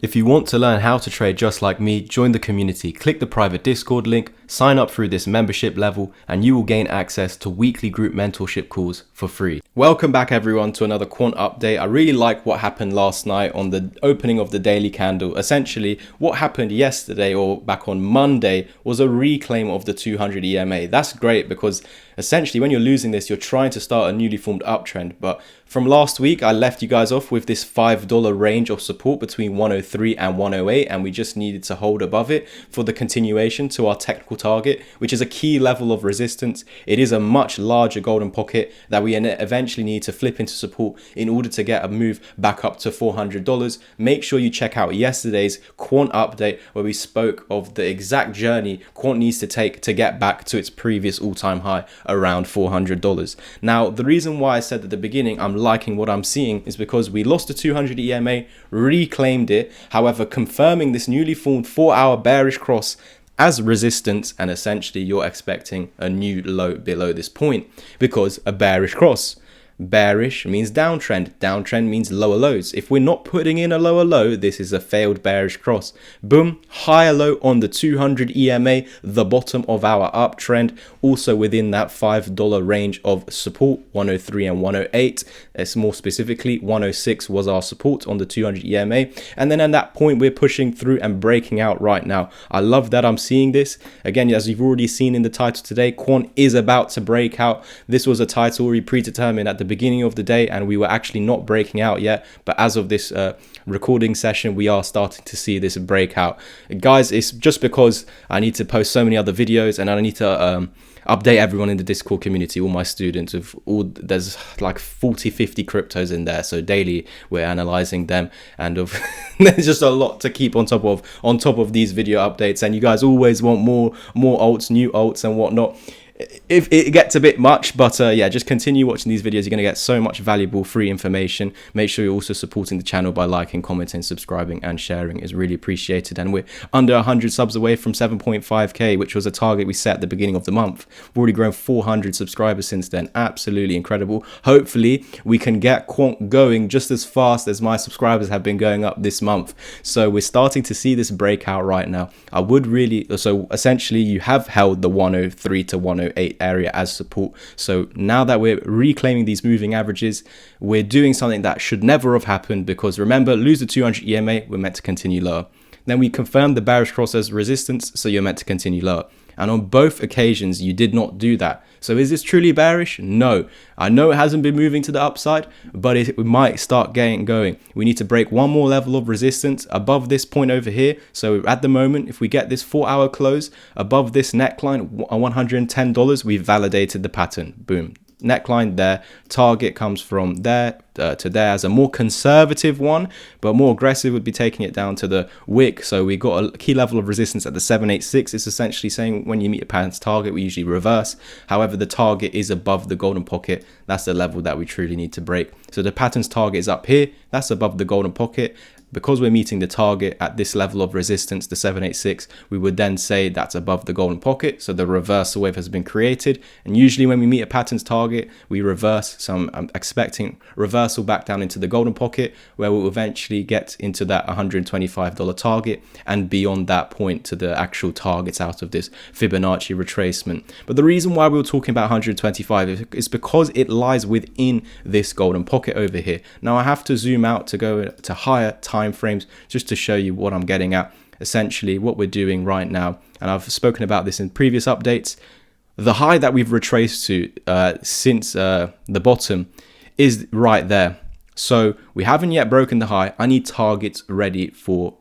If you want to learn how to trade just like me, join the community, click the private Discord link, sign up through this membership level, and you will gain access to weekly group mentorship calls for free. Welcome back everyone to another Quant update. I really like what happened last night on the opening of the daily candle. Essentially, what happened yesterday or back on Monday was a reclaim of the 200 EMA. That's great because essentially when you're losing this, you're trying to start a newly formed uptrend. But from last week, I left you guys off with this $5 range of support between 103 and 108, and we just needed to hold above it for the continuation to our technical target, which is a key level of resistance. It is a much larger golden pocket that we eventually need to flip into support in order to get a move back up to $400. Make sure you check out yesterday's Quant update where we spoke of the exact journey Quant needs to take to get back to its previous all-time high around $400. Now, the reason why I said at the beginning I'm liking what I'm seeing is because we lost the 200 EMA, reclaimed it, however confirming this newly formed 4-hour bearish cross as resistance, and essentially you're expecting a new low below this point because a bearish cross. Bearish means downtrend. Downtrend means lower lows. If we're not putting in a lower low, this is a failed bearish cross. Boom, higher low on the 200 EMA, the bottom of our uptrend, also within that $5 range of support, 103 and 108. It's more specifically 106 was our support on the 200 EMA. And then at that point, we're pushing through and breaking out right now. I love that I'm seeing this. Again, as you've already seen in the title today, Quant is about to break out. This was a title already predetermined at the beginning of the day, and we were actually not breaking out yet, but as of this recording session we are starting to see this breakout. Guys, it's just because I need to post so many other videos and I need to update everyone in the Discord community, all my students. There's like 40-50 cryptos in there, so daily we're analyzing them, and there's just a lot to keep on top of these video updates, and you guys always want more alts, new alts and whatnot. If it gets a bit much, but yeah, just continue watching these videos. You're going to get so much valuable free information. Make sure you're also supporting the channel by liking, commenting, subscribing and sharing is really appreciated. And we're under 100 subs away from 7.5k, which was a target we set at the beginning of the month. We've already grown 400 subscribers since then. Absolutely incredible. Hopefully we can get Quant going just as fast as my subscribers have been going up this month. So we're starting to see this breakout right now. So essentially you have held the 103 to 108 area as support. So now that we're reclaiming these moving averages, we're doing something that should never have happened, because remember, lose the 200 EMA, we're meant to continue lower. Then we confirmed the bearish cross as resistance, so you're meant to continue lower. And on both occasions, you did not do that. So is this truly bearish? No. I know it hasn't been moving to the upside, but it might start getting going. We need to break one more level of resistance above this point over here. So at the moment, if we get this 4-hour close above this neckline, $110, we've validated the pattern. Boom. Neckline there, target comes from there to there as a more conservative one, but more aggressive would be taking it down to the wick. So we got a key level of resistance at the 786. It's essentially saying when you meet a pattern's target, we usually reverse. However, the target is above the golden pocket. That's the level that we truly need to break. So the pattern's target is up here. That's above the golden pocket. Because we're meeting the target at this level of resistance, the 786, we would then say that's above the golden pocket. So the reversal wave has been created. And usually when we meet a pattern's target, we reverse. So I'm expecting reversal back down into the golden pocket, where we'll eventually get into that $125 target and beyond that point to the actual targets out of this Fibonacci retracement. But the reason why we were talking about 125 is because it lies within this golden pocket over here. Now I have to zoom out to go to higher time frames just to show you what I'm getting at. Essentially what we're doing right now, and I've spoken about this in previous updates, the high that we've retraced to since the bottom is right there. So we haven't yet broken the high. I need targets ready for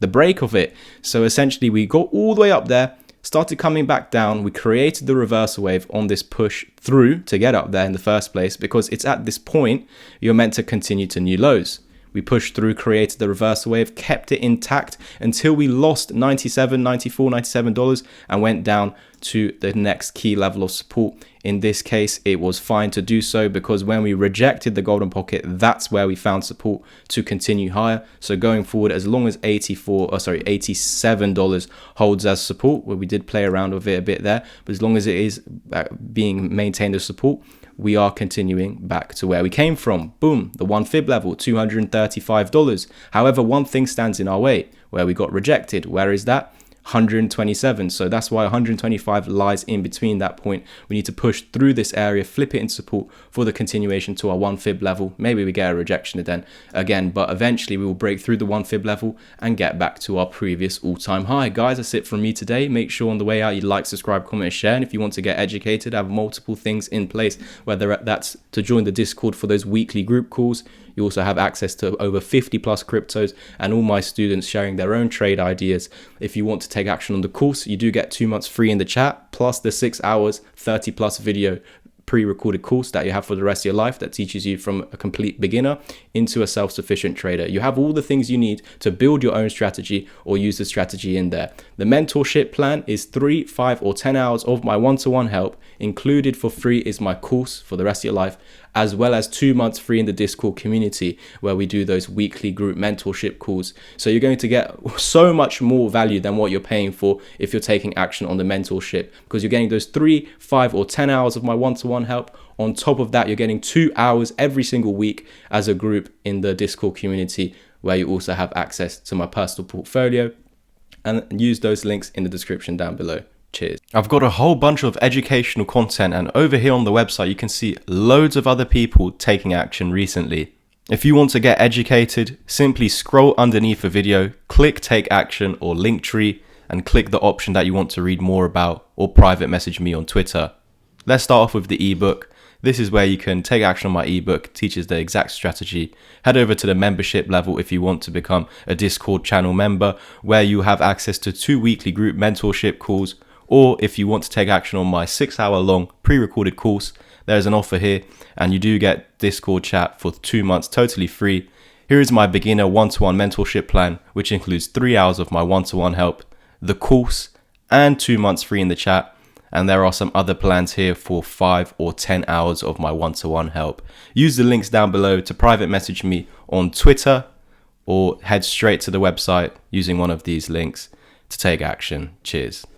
the break of it. So essentially we got all the way up there, started coming back down. We created the reversal wave on this push through to get up there in the first place, because it's at this point you're meant to continue to new lows. We pushed through, created the reversal wave, kept it intact until we lost $97, $94, $97 and went down to the next key level of support. In this case, it was fine to do so because when we rejected the golden pocket, that's where we found support to continue higher. So going forward, as long as $87 holds as support, where we did play around with it a bit there, but as long as it is being maintained as support, we are continuing back to where we came from. Boom, the 1 fib level, $235. However, one thing stands in our way, where we got rejected. Where is that? 127. So that's why 125 lies in between that point. We need to push through this area, flip it in support for the continuation to our 1 fib level. Maybe we get a rejection then again, but eventually we will break through the 1 fib level and get back to our previous all-time high. Guys, that's it from me today. Make sure on the way out you like, subscribe, comment, and share. And if you want to get educated, I have multiple things in place, whether that's to join the Discord for those weekly group calls. You also have access to over 50 plus cryptos and all my students sharing their own trade ideas. If you want to take action on the course, you do get 2 months free in the chat, plus the 6 hours, 30 plus video pre-recorded course that you have for the rest of your life that teaches you from a complete beginner into a self-sufficient trader. You have all the things you need to build your own strategy or use the strategy in there. The mentorship plan is 3, 5, or 10 hours of my one-to-one help. Included for free is my course for the rest of your life, as well as 2 months free in the Discord community where we do those weekly group mentorship calls. So you're going to get so much more value than what you're paying for if you're taking action on the mentorship, because you're getting those 3, 5, or 10 hours of my one-to-one help. On top of that, you're getting 2 hours every single week as a group in the Discord community, where you also have access to my personal portfolio, and use those links in the description down below. Cheers. I've got a whole bunch of educational content, and over here on the website you can see loads of other people taking action recently. If you want to get educated, simply scroll underneath the video, click take action or Linktree, and click the option that you want to read more about, or private message me on Twitter. Let's start off with the ebook. This is where you can take action on my ebook, teaches the exact strategy. Head over to the membership level if you want to become a Discord channel member, where you have access to 2 weekly group mentorship calls. Or if you want to take action on my 6-hour-long pre-recorded course, there's an offer here, and you do get Discord chat for 2 months totally free. Here is my beginner one-to-one mentorship plan, which includes 3 hours of my one-to-one help, the course, and 2 months free in the chat. And there are some other plans here for 5 or 10 hours of my one-to-one help. Use the links down below to private message me on Twitter, or head straight to the website using one of these links to take action. Cheers.